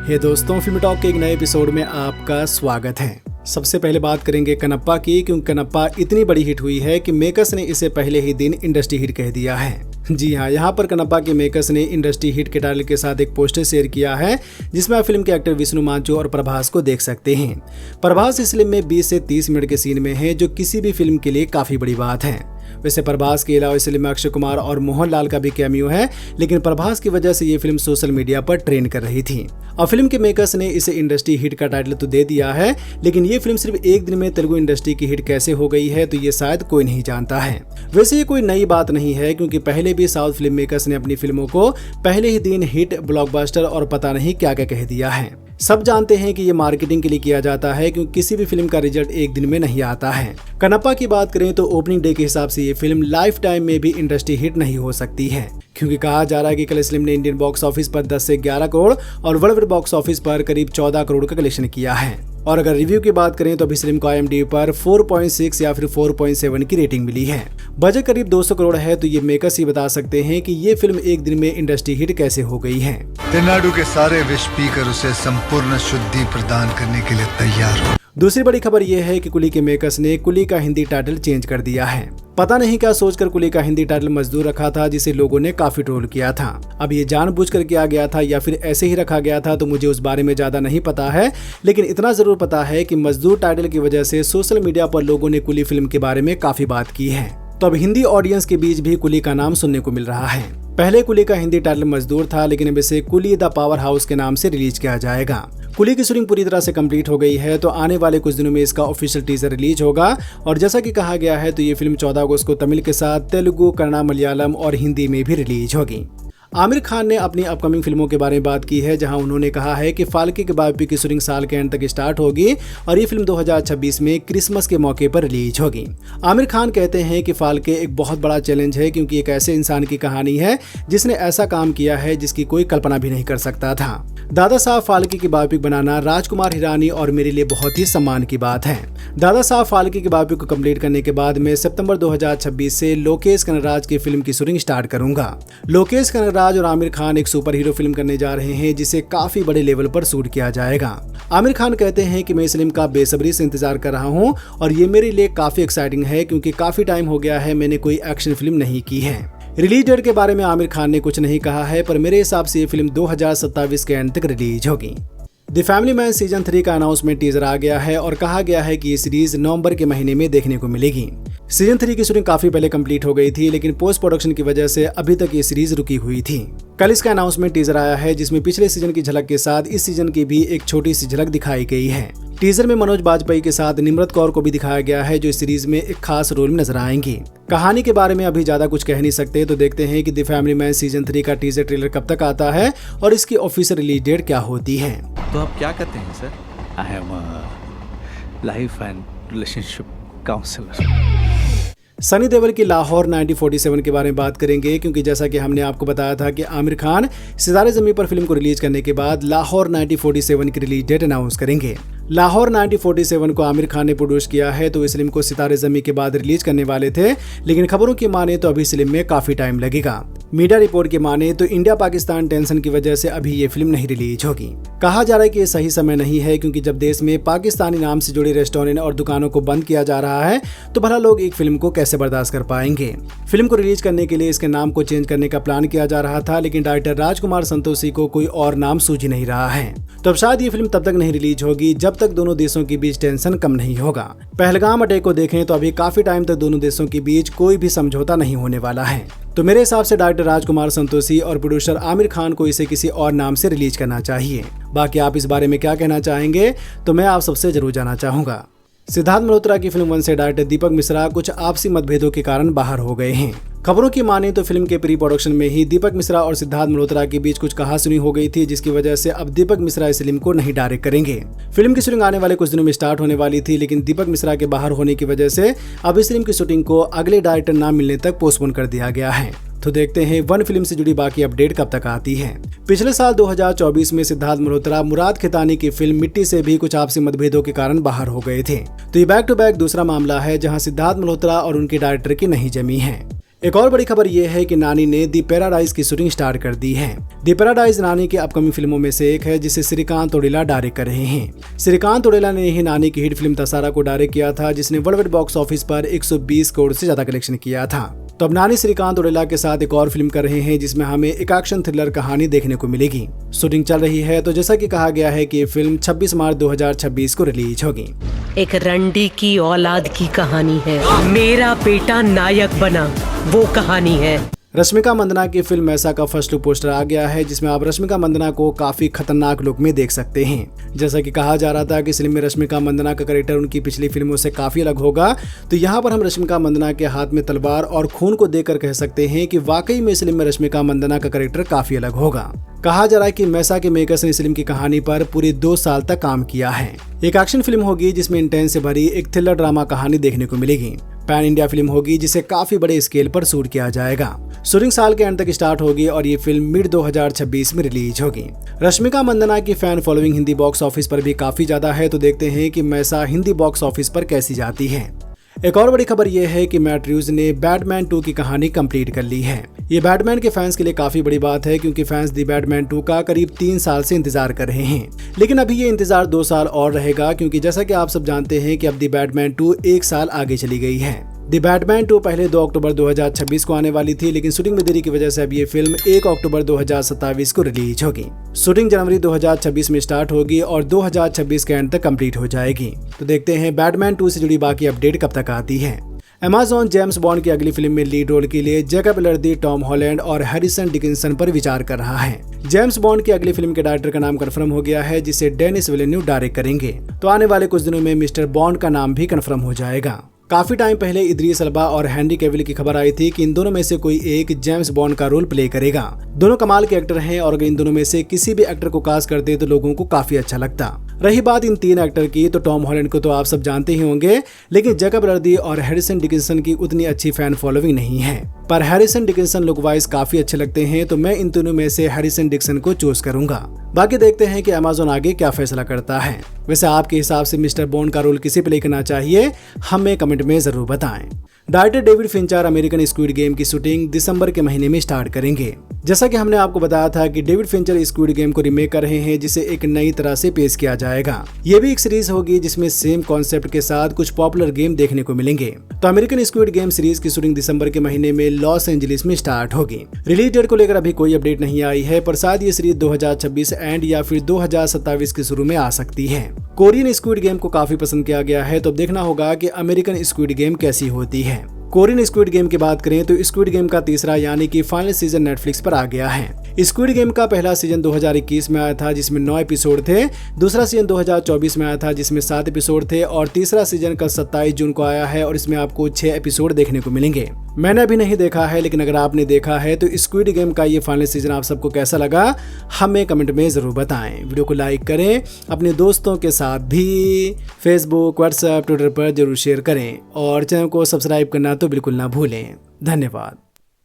हे दोस्तों, film talk के एक नए एपिसोड में आपका स्वागत है। सबसे पहले बात करेंगे कनप्पा की, क्योंकि कनप्पा इतनी बड़ी हिट हुई है कि मेकर्स ने इसे पहले ही दिन इंडस्ट्री हिट कह दिया है। जी हाँ, यहाँ पर कनप्पा के मेकर्स ने इंडस्ट्री हिट के टाइटल के साथ एक पोस्टर शेयर किया है, जिसमें आप फिल्म के एक्टर विष्णु मांचो और प्रभास को देख सकते हैं। प्रभास इस फिल्म में 20 से 30 मिनट के सीन में है, जो किसी भी फिल्म के लिए काफी बड़ी बात है। वैसे प्रभास के अलावा इस फिल्म में अक्षय कुमार और मोहनलाल का भी कैमियो है, लेकिन प्रभास की वजह से ये फिल्म सोशल मीडिया पर ट्रेंड कर रही थी। अब फिल्म के मेकर्स ने इसे इंडस्ट्री हिट का टाइटल तो दे दिया है, लेकिन ये फिल्म सिर्फ एक दिन में तेलुगु इंडस्ट्री की हिट कैसे हो गई है, तो ये शायद कोई नहीं जानता है। वैसे ये कोई नई बात नहीं है, क्योंकि पहले भी साउथ फिल्म मेकर्स ने अपनी फिल्मों को पहले ही दिन हिट, ब्लॉकबस्टर और पता नहीं क्या क्या कह दिया है। सब जानते हैं कि ये मार्केटिंग के लिए किया जाता है, क्योंकि किसी भी फिल्म का रिजल्ट एक दिन में नहीं आता है। कनप्पा की बात करें तो ओपनिंग डे के हिसाब से ये फिल्म लाइफ टाइम में भी इंडस्ट्री हिट नहीं हो सकती है, क्योंकि कहा जा रहा है कि कल इस फिल्म ने इंडियन बॉक्स ऑफिस पर 10 से 11 करोड़ और वर्ल्ड वाइड बॉक्स ऑफिस पर करीब 14 करोड़ का कलेक्शन किया है। और अगर रिव्यू की बात करें तो अभी फिल्म को IMDb पर 4.6 या फिर 4.7 की रेटिंग मिली है। बजट करीब 200 करोड़ है, तो ये मेकर्स ही बता सकते हैं कि ये फिल्म एक दिन में इंडस्ट्री हिट कैसे हो गई है। तमिलनाडु के सारे विष पीकर उसे संपूर्ण शुद्धि प्रदान करने के लिए तैयार हो। दूसरी बड़ी खबर यह है कि कुली के मेकर्स ने कुली का हिंदी टाइटल चेंज कर दिया है। पता नहीं क्या सोचकर कुली का हिंदी टाइटल मजदूर रखा था, जिसे लोगों ने काफी ट्रोल किया था। अब ये जानबूझकर किया गया था या फिर ऐसे ही रखा गया था, तो मुझे उस बारे में ज्यादा नहीं पता है, लेकिन इतना जरूर पता है कि मजदूर टाइटल की वजह से सोशल मीडिया पर लोगों ने कुली फिल्म के बारे में काफी बात की है। तो अब हिंदी ऑडियंस के बीच भी कुली का नाम सुनने को मिल रहा है। पहले कुली का हिंदी टाइटल मजदूर था, लेकिन अब इसे कुली द पावर हाउस के नाम से रिलीज किया जाएगा। कुली की शूटिंग पूरी तरह से कंप्लीट हो गई है, तो आने वाले कुछ दिनों में इसका ऑफिशियल टीजर रिलीज होगा। और जैसा कि कहा गया है, तो ये फिल्म 14 अगस्त को तमिल के साथ तेलुगु, कन्नड़, मलयालम और हिंदी में भी रिलीज होगी। आमिर खान ने अपनी अपकमिंग फिल्मों के बारे में बात की है, जहां उन्होंने कहा है कि फाल्के के बायोपिक की शूटिंग साल के एंड तक स्टार्ट होगी और ये फिल्म 2026 में क्रिसमस के मौके पर रिलीज होगी। आमिर खान कहते हैं कि फाल्के एक बहुत बड़ा चैलेंज है, क्योंकि एक ऐसे इंसान की कहानी है जिसने ऐसा काम किया है जिसकी कोई कल्पना भी नहीं कर सकता था। दादा साहब फाल्के की बायोपिक बनाना राजकुमार हिरानी और मेरे लिए बहुत ही सम्मान की बात है। दादा साहब फाल्के की बायोपिक को कंप्लीट करने के बाद मैं सितंबर 2026 से लोकेश कनगराज की फिल्म की शूटिंग स्टार्ट करूंगा। लोकेश कनगराज और आमिर खान एक सुपर हीरो फिल्म करने जा रहे हैं, जिसे काफी बड़े लेवल पर शूट किया जाएगा। आमिर खान कहते हैं कि मैं इस फिल्म का बेसब्री से इंतजार कर रहा हूं और ये मेरे लिए काफी एक्साइटिंग है, क्योंकि काफी टाइम हो गया है मैंने कोई एक्शन फिल्म नहीं की है। रिलीज डेट के बारे में आमिर खान ने कुछ नहीं कहा है, पर मेरे हिसाब से ये फिल्म 2027 के एंड तक रिलीज होगी। द फैमिली मैन सीजन 3 का अनाउंसमेंट टीजर आ गया है और कहा गया है कि ये सीरीज नवंबर के महीने में देखने को मिलेगी। सीजन 3 की शूटिंग काफी पहले कंप्लीट हो गई थी, लेकिन पोस्ट प्रोडक्शन की वजह से अभी तक ये सीरीज रुकी हुई थी। कल इसका अनाउंसमेंट टीजर आया है, जिसमें पिछले सीजन की झलक के साथ इस सीजन की भी एक छोटी सी झलक दिखाई गई है। टीजर में मनोज बाजपेयी के साथ निम्रत कौर को भी दिखाया गया है, जो इस सीरीज में एक खास रोल में नजर आएंगी। कहानी के बारे में अभी ज्यादा कुछ कह नहीं सकते, तो देखते हैं कि द फैमिली मैन सीजन 3 का टीजर ट्रेलर कब तक आता है और इसकी ऑफिशियल रिलीज डेट क्या होती है। तो आप क्या करते हैं sir? I am life and relationship counsellor. Sunny Deol की लाहौर 1947 के बारे में बात करेंगे, क्योंकि जैसा कि हमने आपको बताया था कि आमिर खान सितारे ज़मीं पर फिल्म को रिलीज करने के बाद लाहौर 1947 की रिलीज डेट अनाउंस करेंगे। लाहौर 1947 को आमिर खान ने प्रोड्यूस किया है, तो इस फिल्म को सितारे ज़मीं के बाद रिलीज करने वाले थे, लेकिन खबरों की माने तो अभी इस फिल्म में काफी टाइम लगेगा। मीडिया रिपोर्ट की माने तो इंडिया पाकिस्तान टेंशन की वजह से अभी ये फिल्म नहीं रिलीज होगी। कहा जा रहा है कि ये सही समय नहीं है, क्योंकि जब देश में पाकिस्तानी नाम से जुड़े रेस्टोरेंट और दुकानों को बंद किया जा रहा है, तो भला लोग एक फिल्म को कैसे बर्दाश्त कर पाएंगे। फिल्म को रिलीज करने के लिए इसके नाम को चेंज करने का प्लान किया जा रहा था, लेकिन डायरेक्टर राजकुमार संतोषी को कोई और नाम सूझ ही नहीं रहा है। तो अब शायद ये फिल्म तब तक नहीं रिलीज होगी जब तक दोनों देशों के बीच टेंशन कम नहीं होगा। पहलगाम अटैक को देखें तो अभी काफी टाइम तक दोनों देशों के बीच कोई भी समझौता नहीं होने वाला है। तो मेरे हिसाब से डायरेक्टर राजकुमार संतोषी और प्रोड्यूसर आमिर खान को इसे किसी और नाम से रिलीज करना चाहिए। बाकी आप इस बारे में क्या कहना चाहेंगे, तो मैं आप सबसे जरूर जानना चाहूंगा। सिद्धार्थ मल्होत्रा की फिल्म 1 से डायरेक्टर दीपक मिश्रा कुछ आपसी मतभेदों के कारण बाहर हो गए हैं। खबरों की माने तो फिल्म के प्री प्रोडक्शन में ही दीपक मिश्रा और सिद्धार्थ मल्होत्रा के बीच कुछ कहासुनी हो गई थी, जिसकी वजह से अब दीपक मिश्रा इस फिल्म को नहीं डायरेक्ट करेंगे। फिल्म की शूटिंग आने वाले कुछ दिनों में स्टार्ट होने वाली थी, लेकिन दीपक मिश्रा के बाहर होने की वजह से अब इस फिल्म की शूटिंग को अगले डायरेक्टर ना मिलने तक पोस्टपोन कर दिया गया है। तो देखते हैं वन फिल्म से जुड़ी बाकी अपडेट कब तक आती है। पिछले साल 2024 में सिद्धार्थ मल्होत्रा मुराद खैतानी की फिल्म मिट्टी से भी कुछ आपसी मतभेदों के कारण बाहर हो गए थे। तो ये बैक टू बैक दूसरा मामला है जहां सिद्धार्थ मल्होत्रा और उनके डायरेक्टर की नहीं जमी है। एक और बड़ी खबर यह है कि नानी ने दी पैराडाइज की शूटिंग स्टार्ट कर दी है। दी पैराडाइज नानी की अपकमिंग फिल्मों में से एक है जिसे श्रीकांत ओडेला डायरेक्ट कर रहे हैं। श्रीकांत ओडेला ने ही नानी की हिट फिल्म तसारा को डायरेक्ट किया था, जिसने वर्ल्ड वाइड बॉक्स ऑफिस पर 120 करोड़ से ज्यादा कलेक्शन किया था। तो अब नानी श्रीकांत ओडेला के साथ एक और फिल्म कर रहे हैं जिसमें हमें एक एक्शन थ्रिलर कहानी देखने को मिलेगी। शूटिंग चल रही है, तो जैसा कि कहा गया है कि ये फिल्म 26 मार्च 2026 को रिलीज होगी। एक रंडी की औलाद की कहानी है, मेरा बेटा नायक बना, वो कहानी है। रश्मिका मंदाना की फिल्म मैसा का फर्स्ट लुक पोस्टर आ गया है, जिसमें आप रश्मिका मंदाना को काफी खतरनाक लुक में देख सकते हैं। जैसा कि कहा जा रहा था कि इस फिल्म में रश्मिका मंदाना का कैरेक्टर उनकी पिछली फिल्मों से काफी अलग होगा, तो यहाँ पर हम रश्मिका मंदाना के हाथ में तलवार और खून को देखकर कह सकते हैं कि वाकई में इस फिल्म में रश्मिका मंदाना का कैरेक्टर काफी अलग होगा। कहा जा रहा है कि मैसा के मेकर्स ने इस फिल्म की कहानी पर पूरे 2 साल तक काम किया है। एक एक्शन फिल्म होगी जिसमें इंटेंस से भरी एक थ्रिलर ड्रामा कहानी देखने को मिलेगी। पैन इंडिया फिल्म होगी जिसे काफी बड़े स्केल पर शूट किया जाएगा। शूटिंग साल के एंड तक स्टार्ट होगी और ये फिल्म मिड 2026 में रिलीज होगी। रश्मिका मंदाना की fan following Hindi box office पर भी काफी ज्यादा है, तो देखते हैं कि मैसा हिंदी बॉक्स ऑफिस पर कैसी जाती है। एक और बड़ी खबर यह है कि मैट रिव्स ने बैटमैन 2 की कहानी कंप्लीट कर ली है। ये बैटमैन के फैंस के लिए काफी बड़ी बात है, क्योंकि फैंस दी बैटमैन 2 का करीब 3 साल से इंतजार कर रहे हैं। लेकिन अभी ये इंतजार 2 साल और रहेगा, क्योंकि जैसा कि आप सब जानते हैं कि अब दी बैटमैन 2 1 साल आगे चली गई है। दी बैटमैन 2 पहले 2 अक्टूबर 2026 को आने वाली थी, लेकिन शूटिंग में देरी की वजह से अब ये फिल्म 1 अक्टूबर 2027 को रिलीज होगी। शूटिंग जनवरी 2026 में स्टार्ट होगी और 2026 के एंड तक कंप्लीट हो जाएगी। तो देखते हैं बैटमैन 2 से जुड़ी बाकी अपडेट कब तक आती है। अमेज़न जेम्स बॉन्ड की अगली फिल्म में लीड रोल के लिए जैकब एल्डरदी, टॉम हॉलैंड और हैरिसन डिकिंसन पर विचार कर रहा है। जेम्स बॉन्ड की अगली फिल्म के डायरेक्टर का नाम कंफर्म हो गया है, जिसे डेनिस विलेन्यूव डायरेक्ट करेंगे। तो आने वाले कुछ दिनों में मिस्टर बॉन्ड का नाम भी कंफर्म हो जाएगा। काफी टाइम पहले इद्रीस एल्बा और हेनरी कैविल की खबर आई थी कि इन दोनों में से कोई एक जेम्स बॉन्ड का रोल प्ले करेगा। दोनों कमाल के एक्टर हैं और अगर इन दोनों में से किसी भी एक्टर को कास्ट करते तो लोगों को काफी अच्छा लगता। रही बात इन 3 एक्टर की, तो टॉम हॉलैंड को तो आप सब जानते ही होंगे, लेकिन जैकब एल्डरदी और हैरिसन डिकिंसन की उतनी अच्छी फैन फॉलोइंग नहीं है। पर हैरिसन डिकिंसन लुक वाइज काफी अच्छे लगते हैं, तो मैं इन दोनों में से हैरिसन डिकिंसन को चूज करूंगा। बाकी देखते हैं कि अमेज़न आगे क्या फैसला करता है। वैसे आपके हिसाब से मिस्टर बॉन्ड का रोल किसे प्ले करना चाहिए, हमें कमेंट में जरूर बताएं। Director David Fincher American squid game की शूटिंग दिसंबर के महीने में स्टार्ट करेंगे। जैसा कि हमने आपको बताया था कि डेविड फिंचर स्क्विड गेम को रीमेक कर रहे हैं, जिसे एक नई तरह से पेश किया जाएगा। ये भी एक सीरीज होगी जिसमें सेम कॉन्सेप्ट के साथ कुछ पॉपुलर गेम देखने को मिलेंगे। तो अमेरिकन स्क्विड गेम सीरीज की शूटिंग दिसंबर के महीने में लॉस एंजलिस में स्टार्ट होगी। रिलीज डेट को लेकर अभी कोई अपडेट नहीं आई है, पर शायद ये सीरीज 2026 एंड या फिर 2027 के शुरू में आ सकती है। कोरियन स्क्विड गेम को काफी पसंद किया गया है, तो अब देखना होगा कि अमेरिकन स्क्विड गेम कैसी होती है। कोरियन स्क्विड गेम की बात करें तो स्क्विड गेम का तीसरा यानी कि फाइनल सीजन नेटफ्लिक्स पर आ गया है। स्क्विड गेम का पहला सीजन 2021 में आया था, जिसमें 9 एपिसोड थे। दूसरा सीजन 2024 में आया था, जिसमें 7 एपिसोड थे और तीसरा सीजन कल 27 जून को आया है और इसमें आपको 6 एपिसोड देखने को मिलेंगे। मैंने अभी नहीं देखा है, लेकिन अगर आपने देखा है तो स्क्विड गेम का ये फाइनल सीजन आप सबको कैसा लगा, हमें कमेंट में जरूर बताएं। वीडियो को लाइक करें, अपने दोस्तों के साथ भी फेसबुक, व्हाट्सएप, ट्विटर पर जरूर शेयर करें और चैनल को सब्सक्राइब करना तो बिल्कुल ना भूलें। धन्यवाद।